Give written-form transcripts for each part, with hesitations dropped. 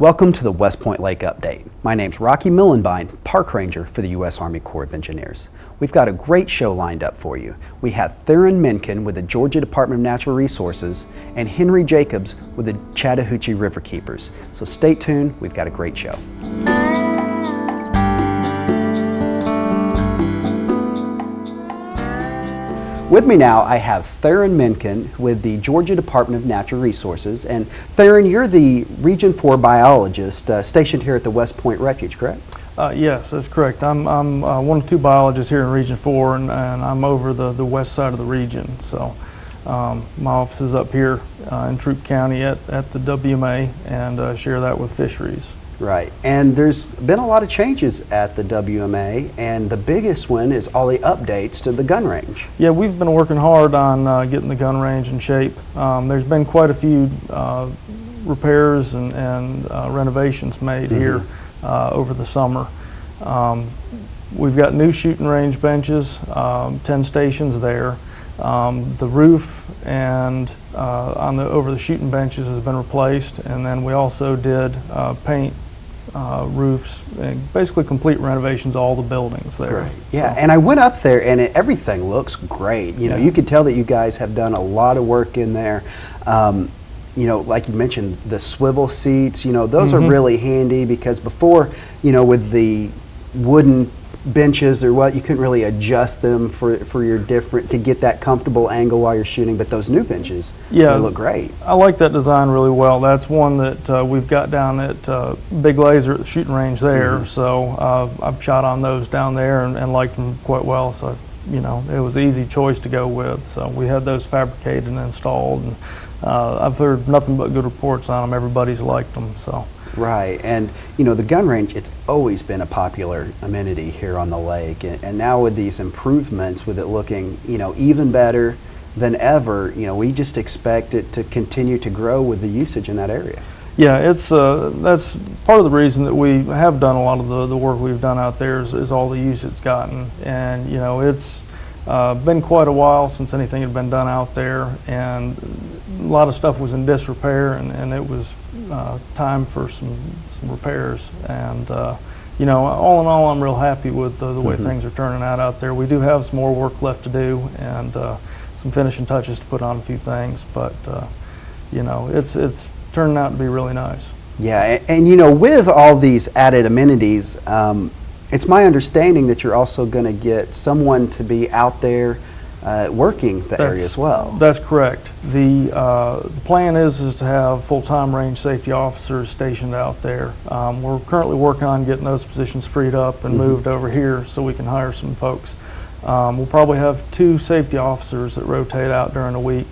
Welcome to the West Point Lake Update. My name's Rocky Millenbine, Park Ranger for the U.S. Army Corps of Engineers. We've got a great show lined up for you. We have Theron Menken with the Georgia Department of Natural Resources and Henry Jacobs with the Chattahoochee Riverkeepers. So stay tuned, we've got a great show. With me now, I have Theron Menken with the Georgia Department of Natural Resources. And Theron, you're the Region 4 biologist stationed here at the West Point Refuge, correct? Yes, that's correct. I'm one of two biologists here in Region 4, and I'm over the west side of the region. So my office is up here in Troup County at the WMA, and share that with fisheries. Right, and there's been a lot of changes at the WMA, and the biggest one is all the updates to the gun range. Yeah, we've been working hard on getting the gun range in shape. There's been quite a few repairs and renovations made here over the summer. We've got new shooting range benches, 10 stations there. The roof and over the shooting benches has been replaced, and then we also did paint roofs and basically complete renovations of all the buildings there. Great. Yeah, and I went up there and everything looks great. You know, you could tell that you guys have done a lot of work in there. You know, like you mentioned, the swivel seats, you know, those are really handy because before, you know, with the wooden benches or what, you couldn't really adjust them for your different, to get that comfortable angle while you're shooting, but those new benches, they look great. I like that design really well. That's one that we've got down at Big Laser at the shooting range there, so I've shot on those down there and liked them quite well, so you know, it was an easy choice to go with. So we had those fabricated and installed, and I've heard nothing but good reports on them. Everybody's liked them. So. Right, and you know, the gun range, it's always been a popular amenity here on the lake, and now with these improvements, with it looking, you know, even better than ever, you know, we just expect it to continue to grow with the usage in that area. Yeah, it's that's part of the reason that we have done a lot of the work we've done out there is all the use it's gotten, and you know, it's been quite a while since anything had been done out there, and a lot of stuff was in disrepair, and it was time for some repairs. And you know, all in all, I'm real happy with the way things are turning out there. We do have some more work left to do, and some finishing touches to put on a few things, but you know, it's turning out to be really nice. Yeah, and you know, with all these added amenities, it's my understanding that you're also going to get someone to be out there working the area as well. That's correct. The plan is to have full-time range safety officers stationed out there. We're currently working on getting those positions freed up and moved over here so we can hire some folks. We'll probably have 2 safety officers that rotate out during the week.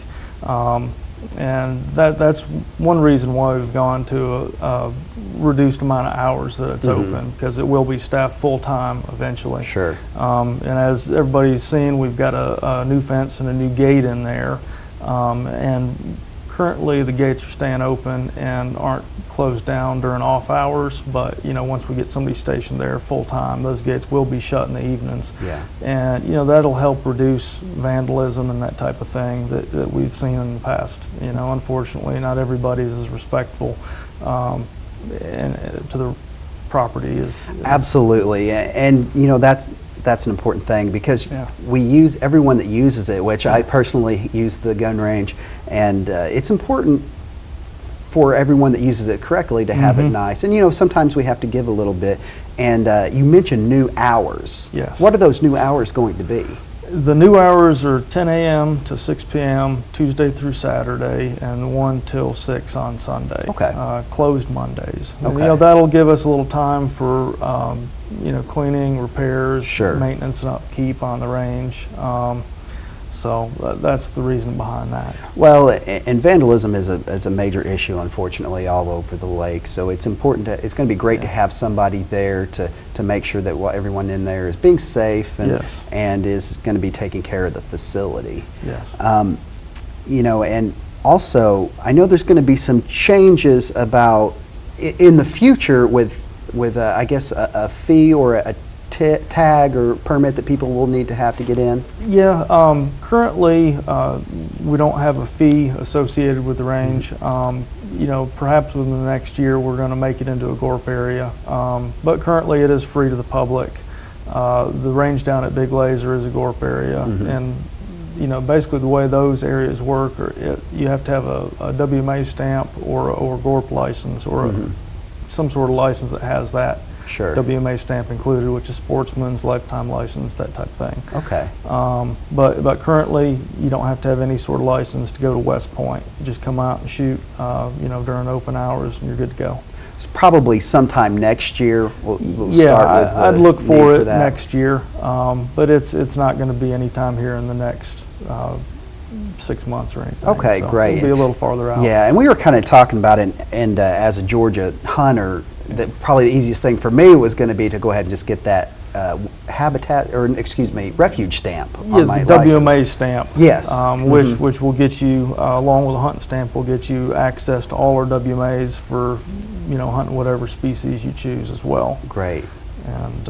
And that's one reason why we've gone to a reduced amount of hours that it's open, because it will be staffed full-time eventually. Sure. And as everybody's seen, we've got a new fence and a new gate in there, and currently the gates are staying open and aren't closed down during off hours, but you know, once we get somebody stationed there full-time, those gates will be shut in the evenings. Yeah. And you know, that'll help reduce vandalism and that type of thing that we've seen in the past. You know, unfortunately, not everybody's as respectful and to the property is absolutely. And you know, that's an important thing, because we use, everyone that uses it, which I personally use the gun range, and it's important for everyone that uses it correctly to have it nice. And you know, sometimes we have to give a little bit, and you mentioned new hours. Yes. What are those new hours going to be? The new hours are 10 a.m. to 6 p.m. Tuesday through Saturday, and 1 till 6 on Sunday. Okay. Closed Mondays. Okay. And, you know, that'll give us a little time for you know, cleaning, repairs, maintenance and upkeep on the range. So that's the reason behind that. Well, and vandalism is a major issue, unfortunately, all over the lake. So it's important it's going to be great to have somebody there to make sure that everyone in there is being safe and is going to be taking care of the facility. Yes. You know, and also I know there's going to be some changes about in the future with I guess a fee or a tag or permit that people will need to have to get in? Yeah, currently we don't have a fee associated with the range. You perhaps within the next year we're going to make it into a GORP area. But currently it is free to the public. The range down at Big Laser is a GORP area, and basically the way those areas work, you have to have a WMA stamp or GORP license, or some sort of license that has that WMA stamp included, which is sportsman's lifetime license, that type of thing. Okay. But currently you don't have to have any sort of license to go to West Point. You just come out and shoot, during open hours, and you're good to go. It's probably sometime next year. We'll Yeah, start with I'd look for it that. next year, but it's not going to be any time here in the next 6 months or anything. Okay, so great. It'll be a little farther out. Yeah, and we were kind of talking about it, and as a Georgia hunter, that probably the easiest thing for me was going to be to go ahead and just get that refuge stamp on my the license. WMA stamp. Yes. Which will get you, along with a hunting stamp, will get you access to all our WMAs for, hunting whatever species you choose as well. Great. And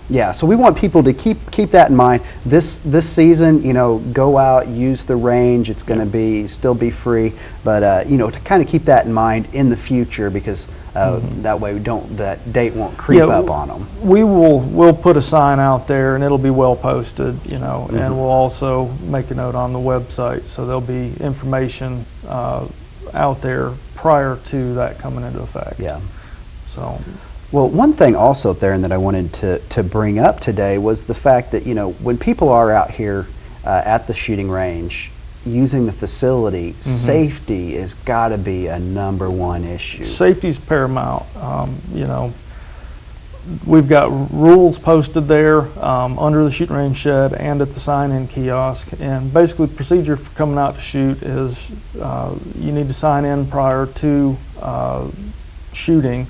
yeah, so we want people to keep that in mind. This season, go out, use the range. It's going to still be free, but to kind of keep that in mind in the future, because that way that date won't creep up on them. We'll put a sign out there, and it'll be well posted, and we'll also make a note on the website, so there'll be information out there prior to that coming into effect. Yeah. So. Well, one thing also, Theron, that I wanted to bring up today was the fact that, when people are out here at the shooting range using the facility, safety has got to be a #1 issue. Safety's paramount. We've got rules posted there under the shooting range shed and at the sign-in kiosk, and basically the procedure for coming out to shoot is you need to sign in prior to shooting.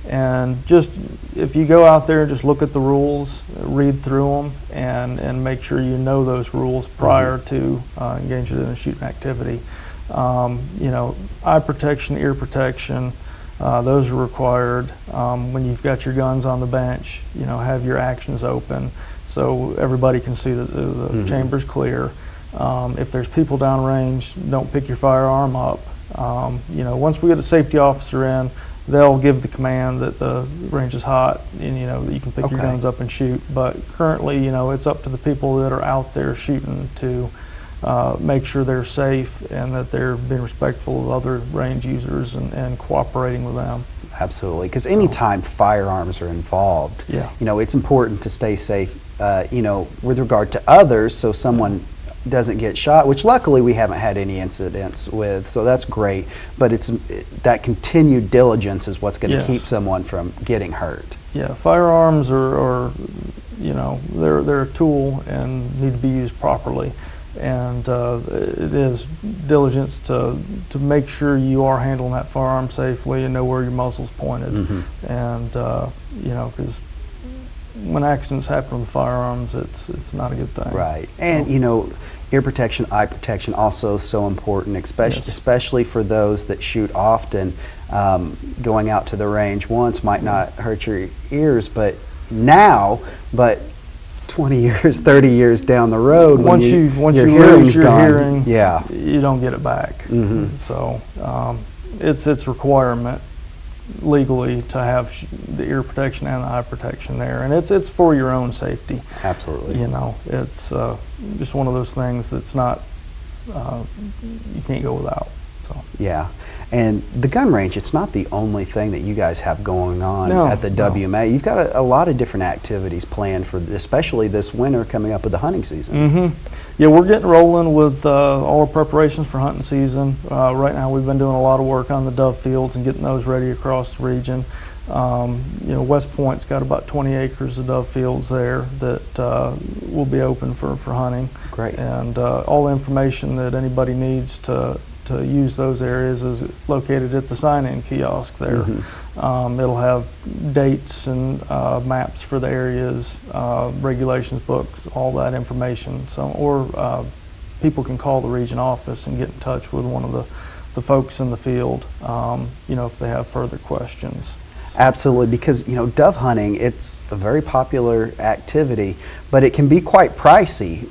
And just, if you go out there and just look at the rules, read through them, and make sure you know those rules prior to engaging in a shooting activity. Eye protection, ear protection, those are required. When you've got your guns on the bench, have your actions open so everybody can see that the chamber's clear. If there's people downrange, don't pick your firearm up. Once we get a safety officer in, they'll give the command that the range is hot, and that you can pick your guns up and shoot. But currently, it's up to the people that are out there shooting to make sure they're safe and that they're being respectful of other range users and cooperating with them. Absolutely, because anytime firearms are involved, it's important to stay safe, with regard to others, so someone doesn't get shot, which luckily we haven't had any incidents with, so that's great. But it's that continued diligence is what's going to keep someone from getting hurt. Yeah, firearms are they're a tool and need to be used properly, and it is diligence to make sure you are handling that firearm safely and know where your muzzle's pointed, and because when accidents happen with firearms, it's not a good thing. Right, and ear protection, eye protection, also so important, especially for those that shoot often. Going out to the range once might not hurt your ears, but 20 years, 30 years down the road, once you lose your hearing, you don't get it back. So it's a requirement legally to have the ear protection and the eye protection there, and it's for your own safety. Absolutely. It's just one of those things that's not you can't go without. So yeah, and the gun range, it's not the only thing that you guys have going on at the WMA. You've got a lot of different activities planned for, especially this winter coming up with the hunting season. Yeah, we're getting rolling with all our preparations for hunting season. Right now we've been doing a lot of work on the dove fields and getting those ready across the region. West Point's got about 20 acres of dove fields there that will be open for hunting. Great. And all the information that anybody needs to use those areas is located at the sign-in kiosk there. It'll have dates and maps for the areas, regulations books, all that information. Or people can call the region office and get in touch with one of the folks in the field, if they have further questions. Absolutely, because dove hunting, it's a very popular activity, but it can be quite pricey,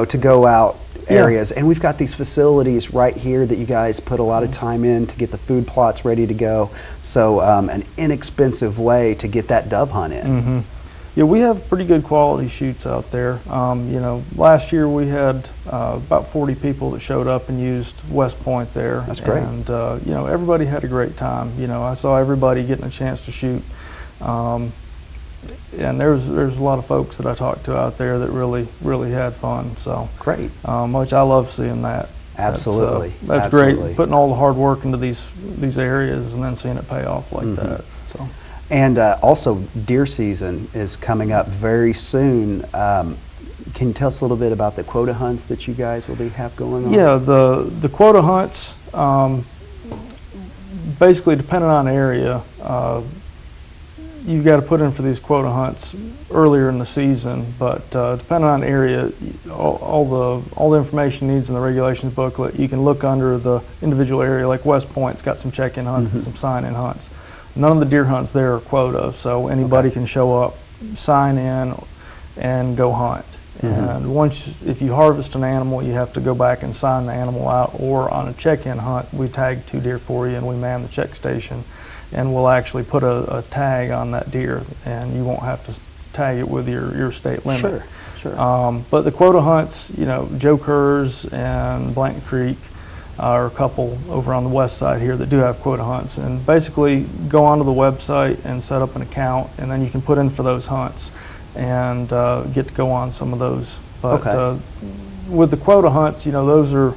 to go out areas, and we've got these facilities right here that you guys put a lot of time in to get the food plots ready to go. So an inexpensive way to get that dove hunt in. Yeah, we have pretty good quality shoots out there. You know, last year we had about 40 people that showed up and used West Point there. That's great. And you know, everybody had a great time. You know, I saw everybody getting a chance to shoot. And there's a lot of folks that I talked to out there that really had fun. So great, which I love seeing that. Absolutely, that's absolutely great. Putting all the hard work into these areas and then seeing it pay off like that. So. And also, deer season is coming up very soon. Can you tell us a little bit about the quota hunts that you guys will have going on? Yeah, the quota hunts. Basically, depending on area. You've got to put in for these quota hunts earlier in the season, but depending on area, all the information needs in the regulations booklet, you can look under the individual area. Like West Point's got some check-in hunts and some sign-in hunts. None of the deer hunts there are quota, so anybody can show up, sign in, and go hunt. And if you harvest an animal, you have to go back and sign the animal out, or on a check-in hunt, we tag 2 deer for you and we man the check station. And we'll actually put a tag on that deer, and you won't have to tag it with your state limit. Sure. But the quota hunts, you know, Joe Kerr's and Blank Creek are a couple over on the west side here that do have quota hunts. And basically go onto the website and set up an account, and then you can put in for those hunts and get to go on some of those. But with the quota hunts, you know, those are,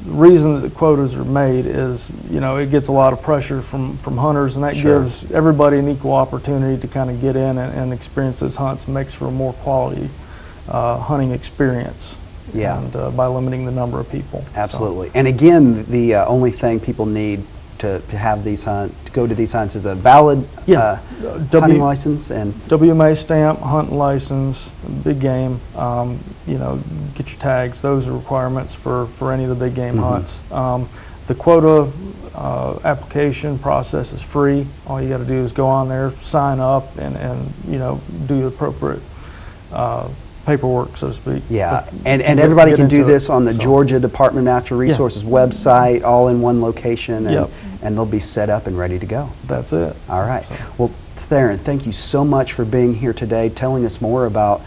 the reason that the quotas are made is, you know, it gets a lot of pressure from hunters, and that gives everybody an equal opportunity to kind of get in and experience those hunts, and makes for a more quality hunting experience. Yeah. And by limiting the number of people. Absolutely. So. And again, the only thing people need to have these to go to these hunts is a valid hunting license and WMA stamp, hunting license, big game. You know, get your tags. Those are requirements for any of the big game hunts. The quota application process is free. All you got to do is go on there, sign up, and you know, do the appropriate paperwork, so to speak. Yeah, and everybody can do this on the Georgia Department of Natural Resources website, all in one location, and they'll be set up and ready to go. That's it. All right. So. Well, Theron, thank you so much for being here today, telling us more about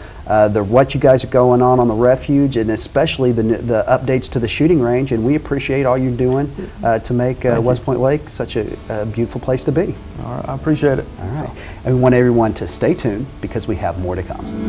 what you guys are going on the refuge, and especially the updates to the shooting range. And we appreciate all you're doing to make West Point Lake such a beautiful place to be. All right, I appreciate it. All right. And we want everyone to stay tuned because we have more to come.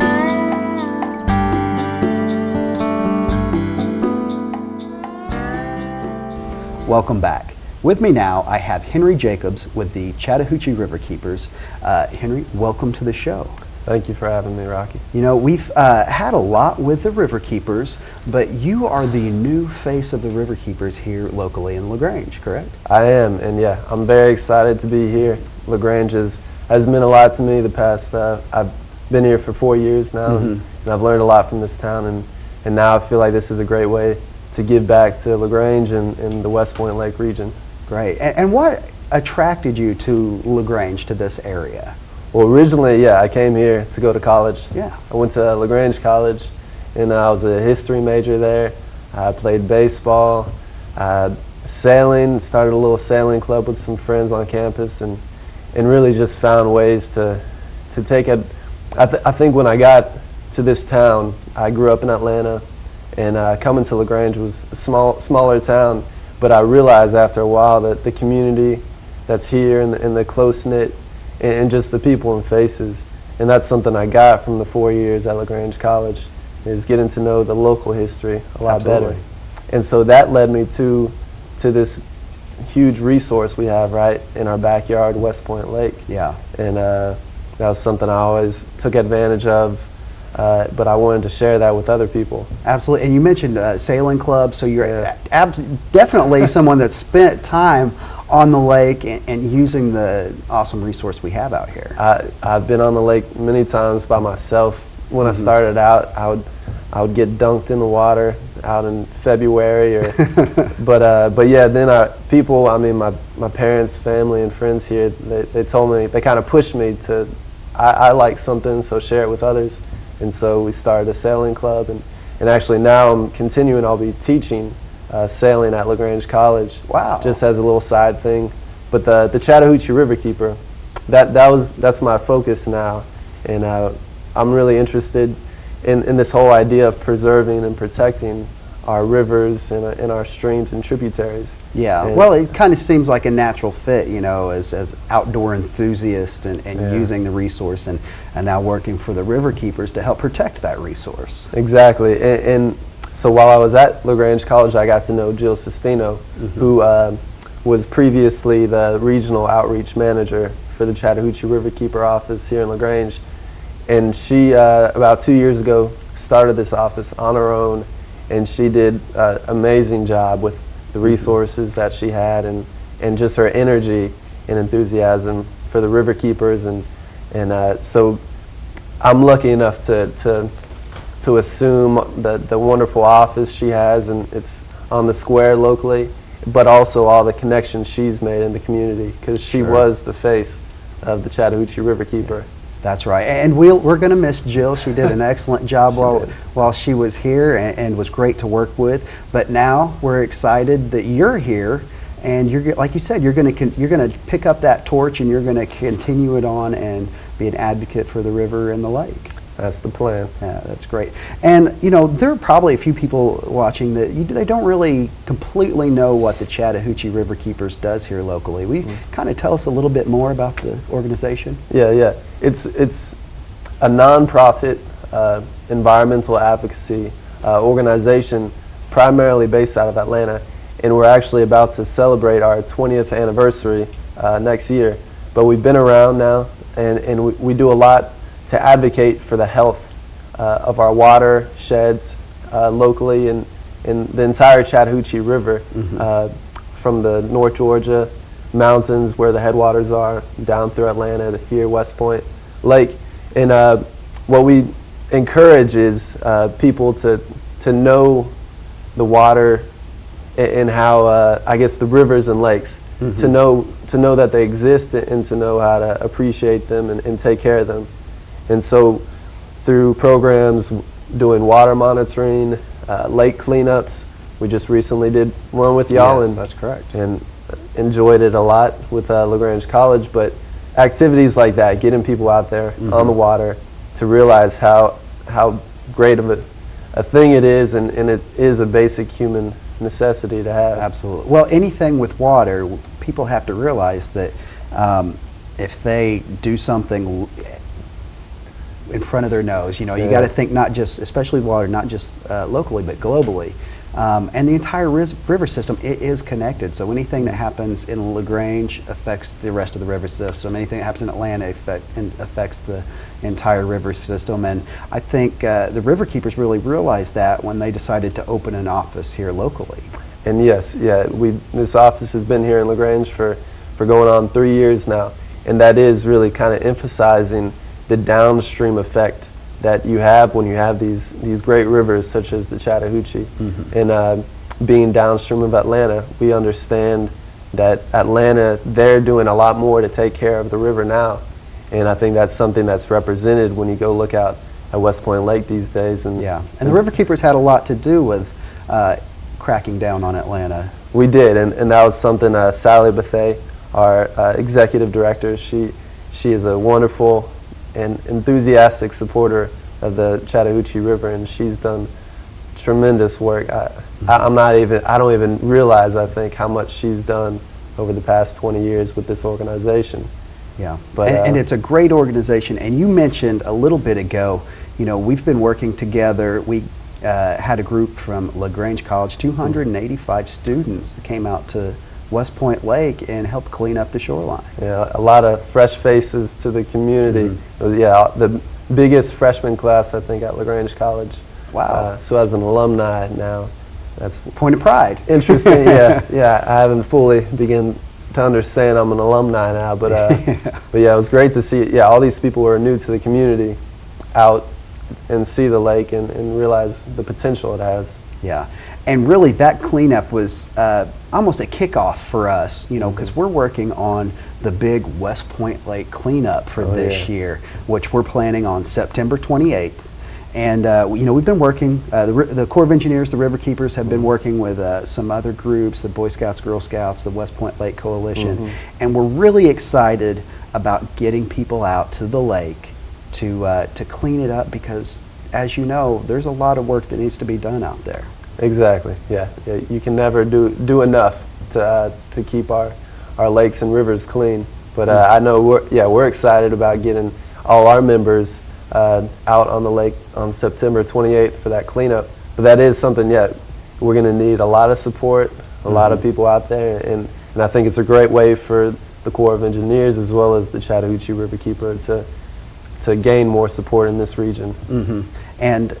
Welcome back. With me now, I have Henry Jacobs with the Chattahoochee River Keepers. Henry, welcome to the show. Thank you for having me, Rocky. You know, we've had a lot with the River Keepers, but you are the new face of the River Keepers here locally in LaGrange, correct? I am, and yeah, I'm very excited to be here. LaGrange has meant a lot to me the past, I've been here for 4 years now, and I've learned a lot from this town, and now I feel like this is a great way to give back to LaGrange and the West Point Lake region. Great. And what attracted you to LaGrange, to this area? Well, originally, I came here to go to college. Yeah. I went to LaGrange College, and I was a history major there. I played baseball, sailing, started a little sailing club with some friends on campus, and really just found ways to take it. I think when I got to this town, I grew up in Atlanta, and coming to LaGrange was a smaller town, but I realized after a while that the community that's here and the close-knit and just the people and faces, and that's something I got from the 4 years at LaGrange College, is getting to know the local history a lot better. And so that led me to this huge resource we have right in our backyard, West Point Lake. Yeah. And that was something I always took advantage of. But I wanted to share that with other people. Absolutely. And you mentioned sailing club, so you're definitely someone that spent time on the lake and using the awesome resource we have out here. I've been on the lake many times by myself. When I started out, I would get dunked in the water out in February, but yeah, then my parents, family, and friends here, they told me, they kind of pushed me to, I like something, so share it with others. And so we started a sailing club, And actually now I'm continuing, I'll be teaching sailing at LaGrange College. Wow. Just as a little side thing. But the Chattahoochee Riverkeeper, that's my focus now. And I'm really interested in this whole idea of preserving and protecting our rivers and our streams and tributaries. Yeah, and well, it kind of seems like a natural fit, you know, as outdoor enthusiasts and using the resource and now working for the river keepers to help protect that resource. Exactly. And so while I was at LaGrange College, I got to know Jill Sestino, who was previously the regional outreach manager for the Chattahoochee Riverkeeper office here in LaGrange. And she, about 2 years ago, started this office on her own, and she did an amazing job with the resources that she had and just her energy and enthusiasm for the river keepers. And so I'm lucky enough to assume the wonderful office she has, and it's on the square locally, but also all the connections she's made in the community, because she was the face of the Chattahoochee Riverkeeper. That's right, and we're going to miss Jill. She did an excellent job while she was here, and was great to work with. But now we're excited that you're here, and you're, like you said, you're going to pick up that torch, and you're going to continue it on and be an advocate for the river and the lake. That's the plan. Yeah, that's great. And you know, there are probably a few people watching that they don't really completely know what the Chattahoochee Riverkeepers does here locally. Will you kind of tell us a little bit more about the organization? Yeah. It's a nonprofit environmental advocacy organization, primarily based out of Atlanta, and we're actually about to celebrate our 20th anniversary next year. But we've been around now, and we do a lot to advocate for the health of our watersheds locally and in the entire Chattahoochee River, from the North Georgia mountains where the headwaters are down through Atlanta to here, West Point Lake. And what we encourage is people to know the water and how I guess the rivers and lakes, to know that they exist and to know how to appreciate them and take care of them. And so through programs doing water monitoring, lake cleanups, we just recently did one with y'all. Yes, and that's correct. And enjoyed it a lot with LaGrange College. But activities like that, getting people out there on the water to realize how great of a thing it is, and it is a basic human necessity to have. Absolutely. Well, anything with water, people have to realize that if they do something in front of their nose, you know, you got to think not just, especially water, not just locally, but globally. And the entire river system, it is connected. So anything that happens in LaGrange affects the rest of the river system. Anything that happens in Atlanta affects the entire river system. And I think the river keepers really realized that when they decided to open an office here locally. And yes, this office has been here in LaGrange for going on 3 years now. And that is really kind of emphasizing the downstream effect that you have when you have these great rivers such as the Chattahoochee. And being downstream of Atlanta, we understand that Atlanta, they're doing a lot more to take care of the river now. And I think that's something that's represented when you go look out at West Point Lake these days. And the river keepers had a lot to do with cracking down on Atlanta. We did, and that was something Sally Bethea, our executive director, she is a wonderful and enthusiastic supporter of the Chattahoochee River, and she's done tremendous work. I don't even realize, I think, how much she's done over the past 20 years with this organization. Yeah, but and it's a great organization. And you mentioned a little bit ago, you know, we've been working together. We had a group from LaGrange College, 285 students that came out to West Point Lake and helped clean up the shoreline. Yeah, a lot of fresh faces to the community. It was, the biggest freshman class, I think, at LaGrange College. Wow. So as an alumni now, that's point of pride. Interesting. I haven't fully begun to understand I'm an alumni now, but but it was great to see all these people who are new to the community out and see the lake and realize the potential it has. Yeah, and really that cleanup was almost a kickoff for us, you know, because we're working on the big West Point Lake cleanup for this year, which we're planning on September 28th. And we've been working, the Corps of Engineers, the River Keepers have been working with some other groups, the Boy Scouts, Girl Scouts, the West Point Lake Coalition, and we're really excited about getting people out to the lake to clean it up, because as you know, there's a lot of work that needs to be done out there. Exactly, yeah. You can never do enough to keep our lakes and rivers clean. But I know we're excited about getting all our members out on the lake on September 28th for that cleanup. But that is something, we're going to need a lot of support, a lot of people out there, and I think it's a great way for the Corps of Engineers as well as the Chattahoochee Riverkeeper to gain more support in this region. And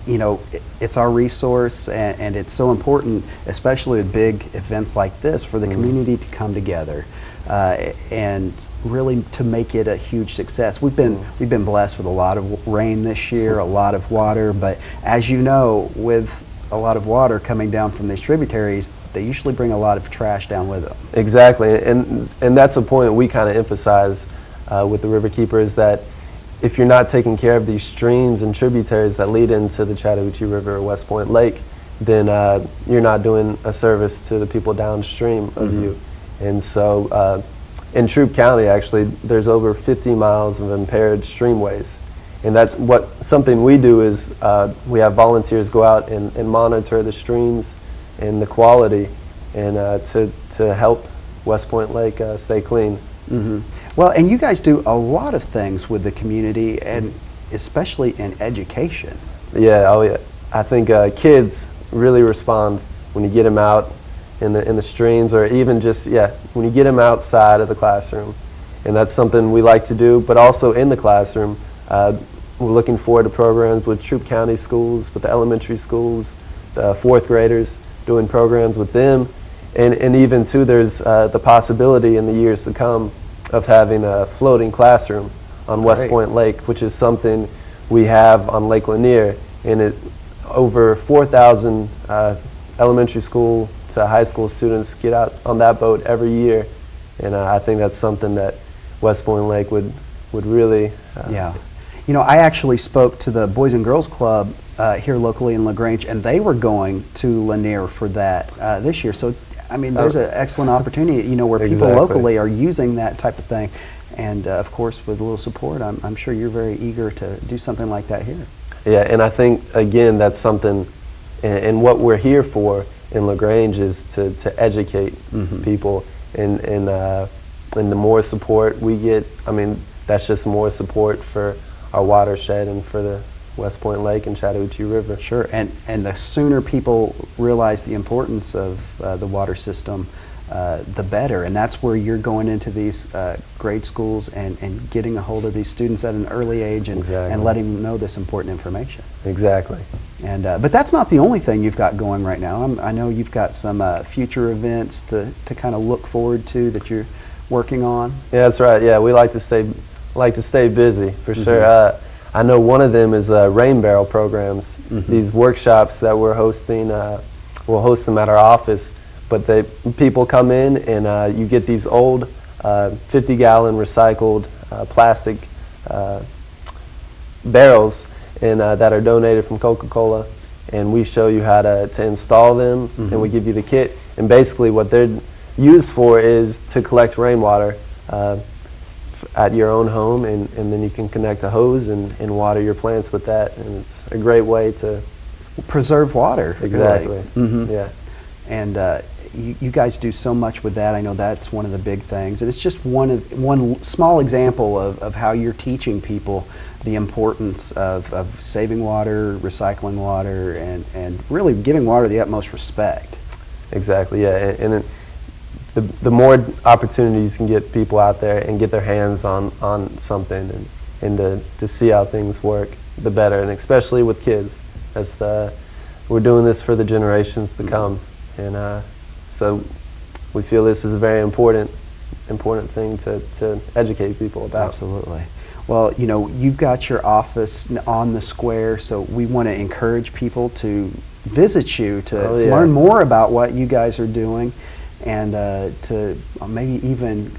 it's our resource, and it's so important, especially with big events like this, for the community to come together and really to make it a huge success. We've been blessed with a lot of rain this year, a lot of water, but as you know, with a lot of water coming down from these tributaries, they usually bring a lot of trash down with them. Exactly, and that's a point we kind of emphasize with the Riverkeeper, is that if you're not taking care of these streams and tributaries that lead into the Chattahoochee River or West Point Lake, then you're not doing a service to the people downstream of you. And so in Troup County, actually, there's over 50 miles of impaired streamways. And that's something we do is we have volunteers go out and monitor the streams and the quality, and to help West Point Lake stay clean. Well, and you guys do a lot of things with the community, and especially in education. Yeah, I think kids really respond when you get them out in the streams, or even just when you get them outside of the classroom, and that's something we like to do. But also in the classroom, we're looking forward to programs with Troup County schools, with the elementary schools, the fourth graders, doing programs with them, and even too, there's the possibility in the years to come of having a floating classroom on West Point Lake, which is something we have on Lake Lanier, and over 4,000 elementary school to high school students get out on that boat every year, and I think that's something that West Point Lake would really. I actually spoke to the Boys and Girls Club here locally in LaGrange, and they were going to Lanier for that this year. So, I mean, there's an excellent opportunity, where people locally are using that type of thing. And, of course, with a little support, I'm sure you're very eager to do something like that here. Yeah, and I think, again, that's something, and what we're here for in LaGrange is to educate people. And the more support we get, I mean, that's just more support for our watershed and for the West Point Lake and Chattahoochee River. Sure, and the sooner people realize the importance of the water system, the better. And that's where you're going into these grade schools and getting a hold of these students at an early age and letting them know this important information. Exactly. And but that's not the only thing you've got going right now. I know you've got some future events to kind of look forward to that you're working on. Yeah, that's right. Yeah, we like to stay busy for sure. I know one of them is rain barrel programs. These workshops that we're hosting, we'll host them at our office, but people come in and you get these old 50-gallon recycled plastic barrels that are donated from Coca-Cola, and we show you how to install them, and we give you the kit. And basically what they're used for is to collect rainwater at your own home, and then you can connect a hose and water your plants with that, and it's a great way to preserve water. Exactly. Really. Yeah. And you guys do so much with that. I know that's one of the big things, and it's just one small example of how you're teaching people the importance of saving water, recycling water, and really giving water the utmost respect. Exactly. Yeah. And the more opportunities you can get people out there and get their hands on something and to see how things work, the better. And especially with kids, we're doing this for the generations to come, and so we feel this is a very important thing to educate people about. Absolutely. Well, you've got your office on the square, so we want to encourage people to visit you to learn more about what you guys are doing, and to maybe even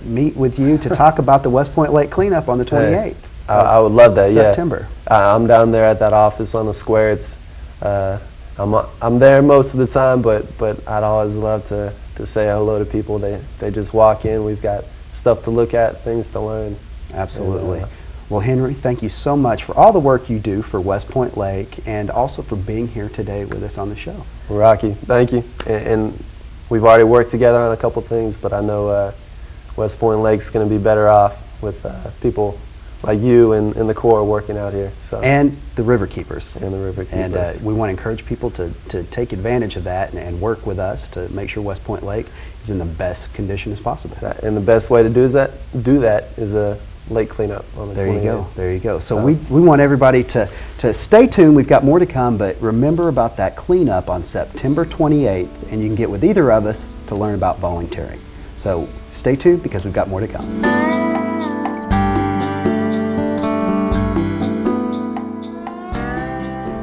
meet with you to talk about the West Point Lake cleanup on the 28th. I would love that. September. Yeah, I'm down there at that office on the square. It's I'm there most of the time, but I'd always love to say hello to people. They just walk in. We've got stuff to look at, things to learn. Absolutely. Well, Henry, thank you so much for all the work you do for West Point Lake and also for being here today with us on the show. Well, Rocky, thank you. And we've already worked together on a couple things, but I know West Point Lake's going to be better off with people like you and the Corps working out here. So. And the River Keepers. And the River And Keepers. we want to encourage people to take advantage of that and work with us to make sure West Point Lake is in the best condition as possible. And the best way to do that is a lake cleanup on the 28th. There you go. There you go. So we want everybody to stay tuned. We've got more to come, but remember about that cleanup on September 28th, and you can get with either of us to learn about volunteering. So stay tuned because we've got more to come.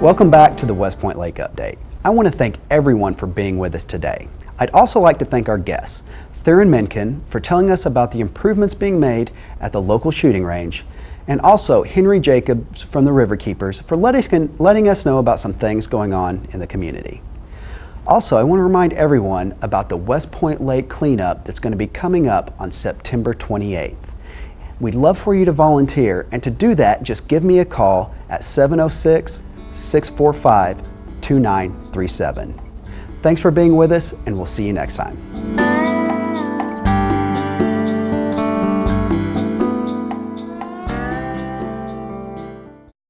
Welcome back to the West Point Lake Update. I want to thank everyone for being with us today. I'd also like to thank our guests, Theron Menken, for telling us about the improvements being made at the local shooting range, and also Henry Jacobs from the River Keepers for letting us know about some things going on in the community. Also, I want to remind everyone about the West Point Lake cleanup that's going to be coming up on September 28th. We'd love for you to volunteer, and to do that, just give me a call at 706-645-2937. Thanks for being with us, and we'll see you next time.